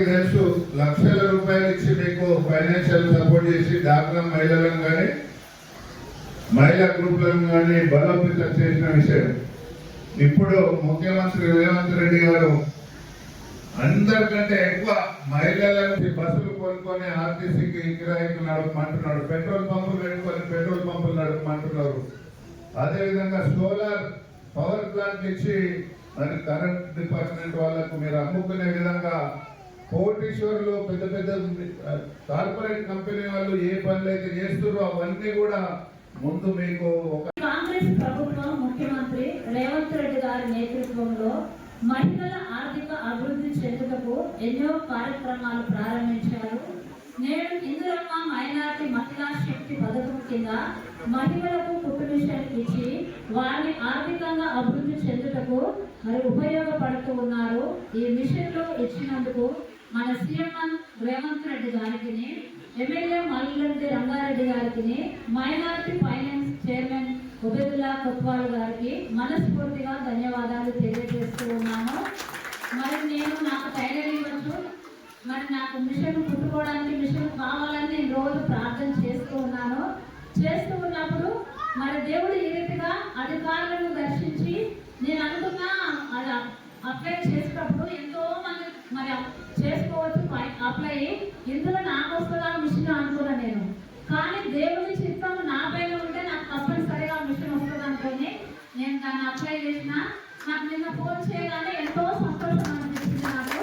అందరికీ తెలుసు లక్షల రూపాయలు ఇచ్చి మీకు ఫైనాన్షియల్ సపోర్ట్ చేసి డాక్రా మహిళలను కానీ మహిళా గ్రూపులను కానీ బలోపేతం చేసిన విషయం. ఇప్పుడు ముఖ్యమంత్రి రేవంత్ రెడ్డి గారు అందరికంటే ఎక్కువ మహిళలకు బస్సులు కొనుక్కొని ఆర్టీసీకి కిరాయికి నడపమంటున్నాడు, పెట్రోల్ పంపులు పెట్టుకొని పెట్రోల్ పంపులు నడపమంటున్నారు. అదేవిధంగా సోలార్ పవర్ ప్లాంట్ ఇచ్చి మరి కరెంట్ డిపార్ట్మెంట్ వాళ్ళకు మీరు అమ్ముకునే విధంగా కోటీశ్వరులు పెద్ద పెద్ద కార్పొరేట్ కంపెనీ వాళ్ళు ఏ పనులు అయితే చేస్తున్నారో అవన్నీ కూడా ముందు మీకు కాంగ్రెస్ ప్రభుత్వం ముఖ్యమంత్రి రేవంత్ రెడ్డి గారి నేతృత్వంలో మహిళల ఆర్థిక అభివృద్ధి చెందుటకు ఎన్నో కార్యక్రమాలు ప్రారంభించారు. నేడు ఇందిరమ్మ మైనార్టీ మహిళా శక్తి పథకం కింద మహిళలకు కుట్టు మిషన్ ఇచ్చి వారిని ఆర్థికంగా అభివృద్ధి చెందుటకు మరి ఉపయోగపడుతూ ఉన్నారు. ఈ మిషన్లు ఇచ్చినందుకు మన సీఎం రేవంత్ రెడ్డి గారికి, ఎమ్మెల్యే మల్లిరెడ్డి రంగారెడ్డి గారికి, minority finance chairman Ubedulla Kotwal గారికి మనస్ఫూర్తిగా ధన్యవాదాలు తెలియజేస్తూ ఉన్నాను. మరి నేను నాకు టైలరింగ్ ఇవ్వచ్చు, మరి నాకు మిషన్ కుట్టుకోవడానికి మిషన్ కావాలని నేను రోజు ప్రార్థన చేస్తూ ఉన్నాను. చేస్తూ ఉన్నప్పుడు మరి దేవుడు ఈ రీతిగా అధికారులను దర్శించి నేను అనుకున్నా అది అప్లై చేసేటప్పుడు ఎంతో మంది మరి చేసుకోవచ్చు అప్లై, ఇందులో నాకు వస్తుందా మిషన్ అనుకున్నా నేను. కానీ దేవుని చిత్తం నా పైన ఉంటే నాకు తప్పనిసరిగా మిషన్ వస్తుంది అనుకుని నేను దాన్ని అప్లై చేసిన. నాకు నిన్న ఫోన్ చేయగానే ఎంతో సంతోషం అనిపించింది నాకు.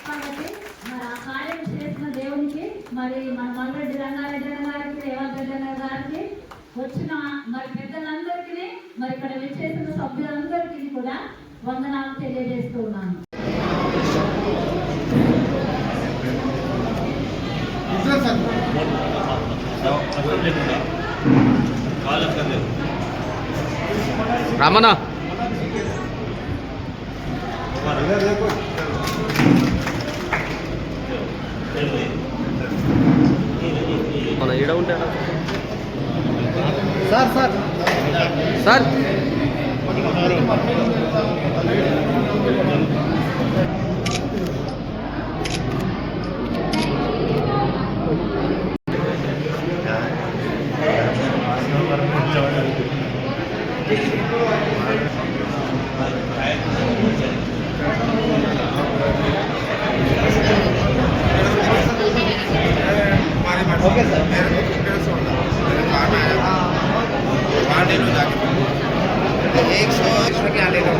కాబట్టి మరి ఆ కార్యం చేసిన దేవునికి మరి మన మల్లిరెడ్డి రంగారెడ్డి గారికి, రేవంత్ రెడ్డి గారికి, వచ్చిన మరి పెద్దలందరికీ, మరి ఇక్కడ విచ్చేసిన సభ్యులందరికీ కూడా వందనాలు తెలియజేస్తూ ఉన్నాను. రమణ మన ఈడ ఉంటాడా sir? Sir sir okay sir एक सौ के आने का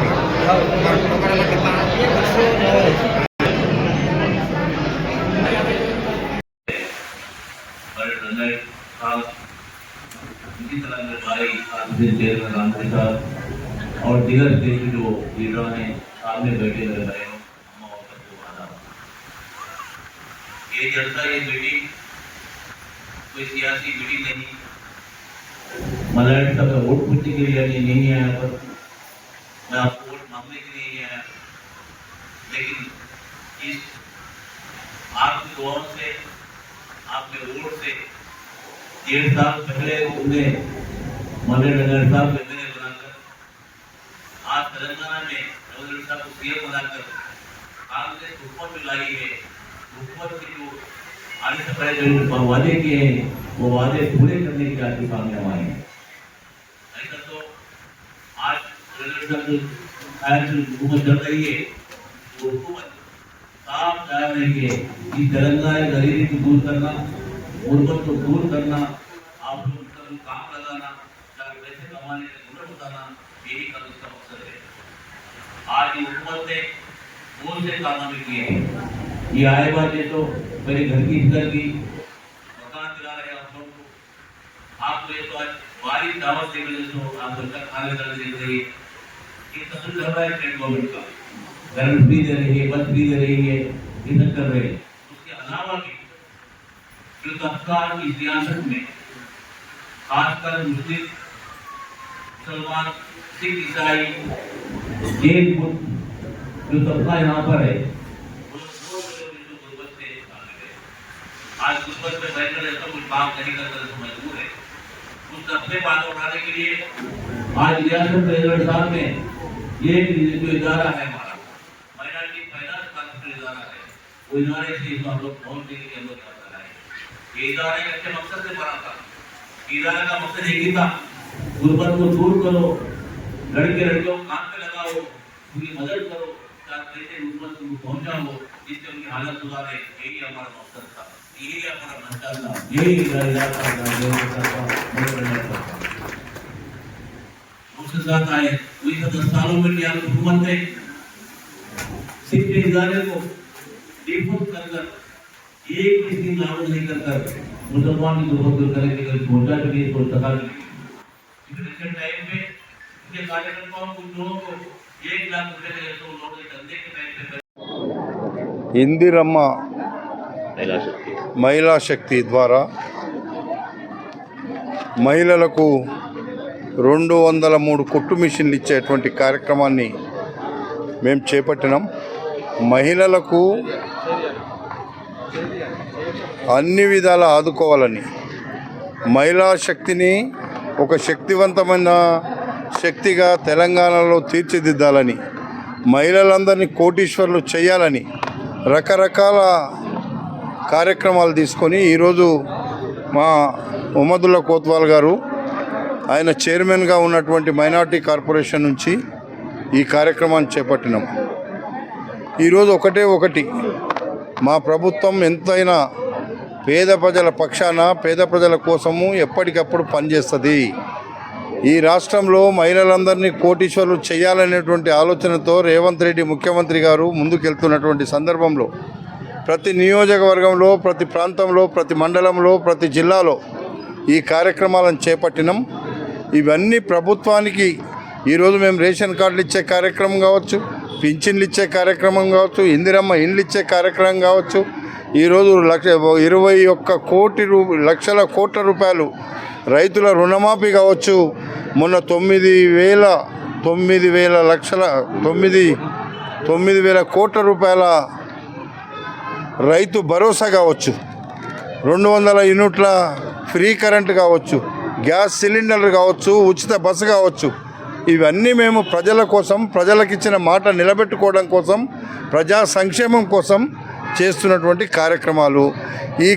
कितना और दिगर स्टेज जो लीडर ने सामने बैठे रहे ये जलसा, ये मीटिंग कोई सियासी मीटिंग नहीं, मलाड का वोट पूछने के लिए नहीं आया, पर मैं आपको वोट मांगने के लिए नहीं आया, लेकिन इस आपकी दुआओं से, आपके वोट से 1.5 साल पहले उन्हें मलाड साहब को एमएलए बनाकर आज तेलंगाना में रविंद्र साहब को सीएम बनाकर कांग्रेस हुकूमत में लाई है। हुकूमत के जो आने से पहले जो वादे किए हैं वो वादे पूरे करने के आज सामने आए हैं। ऐसा तो आज हुकूमत चल रही है, वो हुकूमत साफ चाह रही है कि तेलंगाना गरीबी को दूर करना, गुर्बत को दूर करना, आप लोग काम लगाना, पैसे कमाने का हुनर बताना, यही का उसका मकसद है। आज ये हुकूमत ने बहुत से कारनामे किए हैं। ये आए बात है तो मेरे घर की इज्जत की मकान दिला रहे हैं आप लोगों को, आपको ये तो आज बारिश दावत दे रहे हो, आप बच्चा खाने कर दे रही है, ये सब कर रहा है स्टेट गवर्नमेंट का, घर फ्री दे रही है, बस फ्री दे रही है, ये सब कर रहे हैं। उसके अलावा भी जो तबका की सियासत में खासकर मुस्लिम, मुसलमान, सिख, ईसाई, जैन जो तबका यहाँ पर है, आज गुर्बत में बैठकर ऐसा कुछ काम नहीं करकर मजबूर है। उस अपने बात उठाने के लिए आज रियासत प्रेसिडेंट साहब ने ये जो इदारा है हमारा माइनॉरिटी फाइनेंस कॉर्पोरेशन इदारा है, वो वो इदारे से इसको हम लोग बहुत देने की हम लोग काम कर रहे हैं। ये इदारा एक अच्छे मकसद से बना था। इदारे का मकसद एक ही था, गुर्बत को दूर करो, लड़के लड़कियों को काम पे लगाओ, उनकी मदद करो, ताकि गुर्बत को पहुंचाओ, जिससे उनकी हालत सुधारे। यही हमारा मकसद था, यही हमारा मंशा था, यही इदारा था। उसके साथ आए वही 10 सालों में क्या हुकूमत ने सिर्फ इदारे को डिफॉल्ट कर एक भी स्कीम लागू नहीं कर मुसलमान की गुर्बत दूर करने के लिए सोचा भी नहीं, सोचा था इलेक्शन टाइम पे उनके कार्यकर्ताओं कुछ लोगों को 1 लाख रुपए के तो लोग धंधे के टाइम पे ఇందిరమ్మ మహిళా శక్తి ద్వారా మహిళలకు 203 కుట్టు మిషన్లు ఇచ్చేటువంటి కార్యక్రమాన్ని మేము చేపట్టినాం. మహిళలకు అన్ని విధాల ఆదుకోవాలని, మహిళా శక్తిని ఒక శక్తివంతమైన శక్తిగా తెలంగాణలో తీర్చిదిద్దాలని, మహిళలందరినీ కోటీశ్వర్లు చేయాలని రకరకాల కార్యక్రమాలు తీసుకొని ఈరోజు మా ఉమదుల్లా కోత్వాల్ గారు ఆయన చైర్మన్గా ఉన్నటువంటి మైనార్టీ కార్పొరేషన్ నుంచి ఈ కార్యక్రమాన్ని చేపట్టినాం. ఈరోజు ఒకటి మా ప్రభుత్వం ఎంతైనా పేద ప్రజల పక్షాన, పేద ప్రజల కోసము ఎప్పటికప్పుడు పనిచేస్తుంది. ఈ రాష్ట్రంలో మహిళలందరినీ కోటీశ్వర్లు చేయాలనేటువంటి ఆలోచనతో రేవంత్ రెడ్డి ముఖ్యమంత్రి గారు ముందుకెళ్తున్నటువంటి సందర్భంలో ప్రతి నియోజకవర్గంలో, ప్రతి ప్రాంతంలో, ప్రతి మండలంలో, ప్రతి జిల్లాలో ఈ కార్యక్రమాలను చేపట్టినాం. ఇవన్నీ ప్రభుత్వానికి ఈరోజు మేము రేషన్ కార్డులు ఇచ్చే కార్యక్రమం కావచ్చు, పింఛన్లు ఇచ్చే కార్యక్రమం కావచ్చు, ఇందిరమ్మ ఇండ్లు ఇచ్చే కార్యక్రమం కావచ్చు, ఈరోజు 21 లక్షల కోట్ల రూపాయలు రైతుల రుణమాఫీ కావచ్చు, మొన్న 9,000 కోట్ల రూపాయల రైతు భరోసా కావచ్చు, 200 యూనిట్ల ఫ్రీ కరెంట్ కావచ్చు, గ్యాస్ సిలిండర్లు కావచ్చు, ఉచిత బస్సు కావచ్చు. ఇవన్నీ మేము ప్రజల కోసం, ప్రజలకు ఇచ్చిన మాట నిలబెట్టుకోవడం కోసం, ప్రజా సంక్షేమం కోసం చేస్తున్నటువంటి కార్యక్రమాలు. ఈ